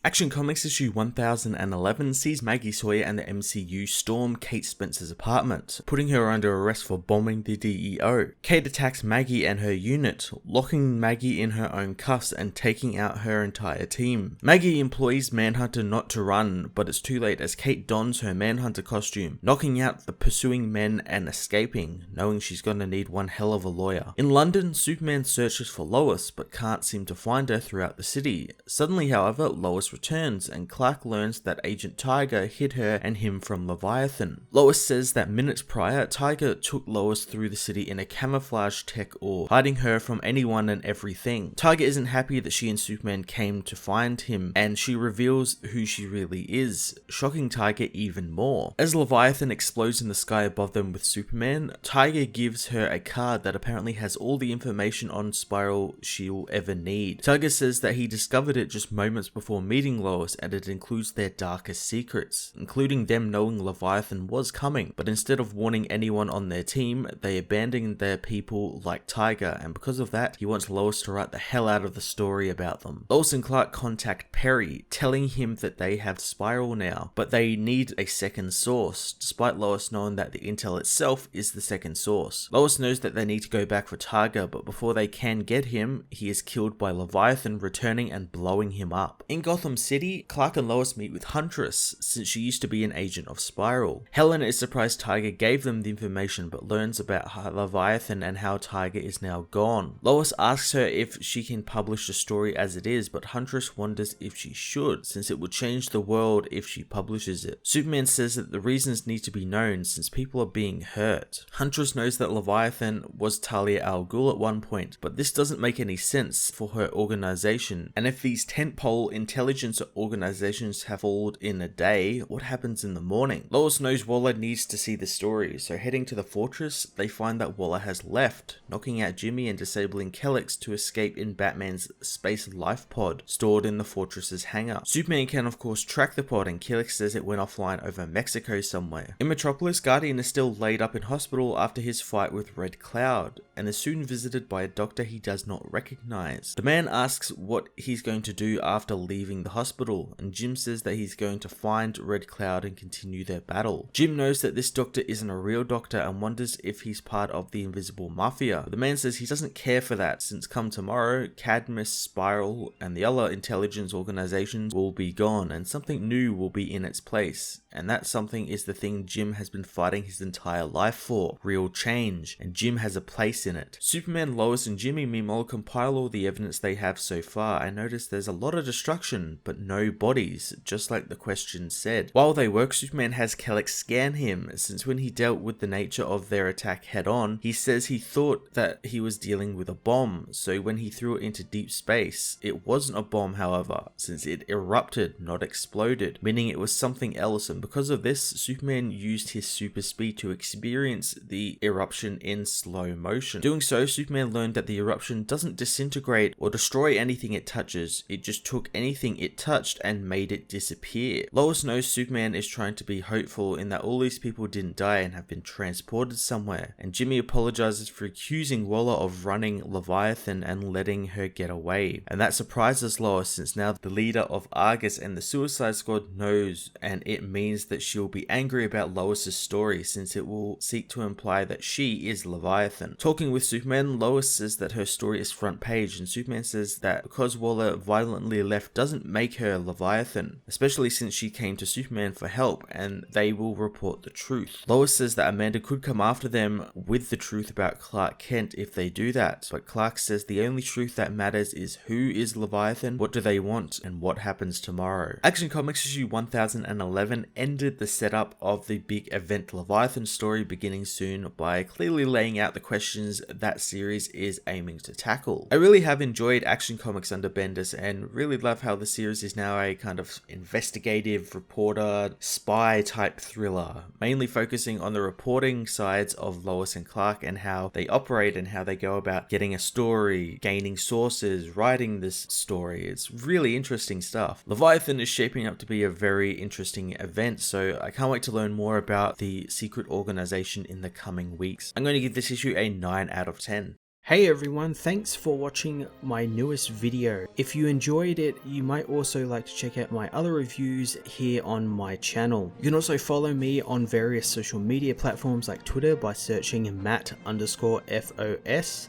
Action Comics issue 1011 sees Maggie Sawyer and the MCU storm Kate Spencer's apartment, putting her under arrest for bombing the DEO. Kate attacks Maggie and her unit, locking Maggie in her own cuffs and taking out her entire team. Maggie implores Manhunter not to run, but it's too late as Kate dons her Manhunter costume, knocking out the pursuing men and escaping, knowing she's gonna need one hell of a lawyer. In London, Superman searches for Lois, but can't seem to find her throughout the city. Suddenly, however, Lois returns, and Clark learns that Agent Tiger hid her and him from Leviathan. Lois says that minutes prior, Tiger took Lois through the city in a camouflage tech orb, hiding her from anyone and everything. Tiger isn't happy that she and Superman came to find him, and she reveals who she really is, shocking Tiger even more. As Leviathan explodes in the sky above them with Superman, Tiger gives her a card that apparently has all the information on Spiral she'll ever need. Tiger says that he discovered it just moments before meeting Lois, and it includes their darkest secrets, including them knowing Leviathan was coming, but instead of warning anyone on their team, they abandoned their people like Tiger, and because of that, he wants Lois to write the hell out of the story about them. Lois and Clark contact Perry, telling him that they have Spiral now, but they need a second source, despite Lois knowing that the intel itself is the second source. Lois knows that they need to go back for Tiger, but before they can get him, he is killed by Leviathan returning and blowing him up. In Gotham City, Clark and Lois meet with Huntress, since she used to be an agent of Spiral. Helen is surprised Tiger gave them the information, but learns about Leviathan and how Tiger is now gone. Lois asks her if she can publish the story as it is, but Huntress wonders if she should, since it would change the world if she publishes it. Superman says that the reasons need to be known, since people are being hurt. Huntress knows that Leviathan was Talia al Ghul at one point, but this doesn't make any sense for her organization, and if these tentpole intelligence organizations have fallen in a day, what happens in the morning? Lois knows Waller needs to see the story, so heading to the fortress, they find that Waller has left, knocking out Jimmy and disabling Kellex to escape in Batman's space life pod, stored in the fortress's hangar. Superman can of course track the pod, and Kellex says it went offline over Mexico somewhere. In Metropolis, Guardian is still laid up in hospital after his fight with Red Cloud, and is soon visited by a doctor he does not recognize. The man asks what he's going to do after leaving the hospital, and Jim says that he's going to find Red Cloud and continue their battle. Jim knows that this doctor isn't a real doctor and wonders if he's part of the invisible mafia. But the man says he doesn't care for that, since come tomorrow, Cadmus, Spiral, and the other intelligence organizations will be gone, and something new will be in its place. And that something is the thing Jim has been fighting his entire life for, real change, and Jim has a place in it. Superman, Lois, and Jimmy meanwhile compile all the evidence they have so far and notice there's a lot of destruction, but no bodies, just like the question said. While they work, Superman has Kellex scan him, since when he dealt with the nature of their attack head on, he says he thought that he was dealing with a bomb, so when he threw it into deep space, it wasn't a bomb however, since it erupted, not exploded, meaning it was something else, and because of this, Superman used his super speed to experience the eruption in slow motion. Doing so, Superman learned that the eruption doesn't disintegrate or destroy anything it touches, it just took anything it touched and made it disappear. Lois knows Superman is trying to be hopeful in that all these people didn't die and have been transported somewhere, and Jimmy apologizes for accusing Waller of running Leviathan and letting her get away, and that surprises Lois since now the leader of Argus and the Suicide Squad knows, and it means that she'll be angry about Lois's story since it will seek to imply that she is Leviathan. Talking with Superman, Lois says that her story is front page, and Superman says that because Waller violently left doesn't make her Leviathan, especially since she came to Superman for help and they will report the truth. Lois says that Amanda could come after them with the truth about Clark Kent if they do that, but Clark says the only truth that matters is who is Leviathan, what do they want, and what happens tomorrow. Action Comics issue 1011 ended the setup of the big event Leviathan story beginning soon by clearly laying out the questions that series is aiming to tackle. I really have enjoyed Action Comics under Bendis and really love how the series is now a kind of investigative reporter spy type thriller, mainly focusing on the reporting sides of Lois and Clark and how they operate and how they go about getting a story, gaining sources, writing this story. It's really interesting stuff. Leviathan is shaping up to be a very interesting event, so I can't wait to learn more about the secret organization in the coming weeks. I'm going to give this issue a 9 out of 10. Hey everyone, thanks for watching my newest video. If you enjoyed it, you might also like to check out my other reviews here on my channel. You can also follow me on various social media platforms like Twitter by searching Matt_FOS,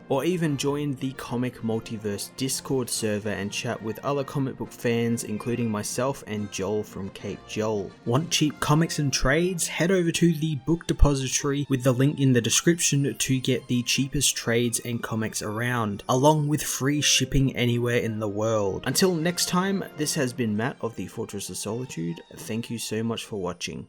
or even join the Comic Multiverse Discord server and chat with other comic book fans, including myself and Joel from Cape Joel. Want cheap comics and trades? Head over to the book depository with the link in the description to get the cheapest trades and comics around, along with free shipping anywhere in the world. Until next time, this has been Matt of the Fortress of Solitude. Thank you so much for watching.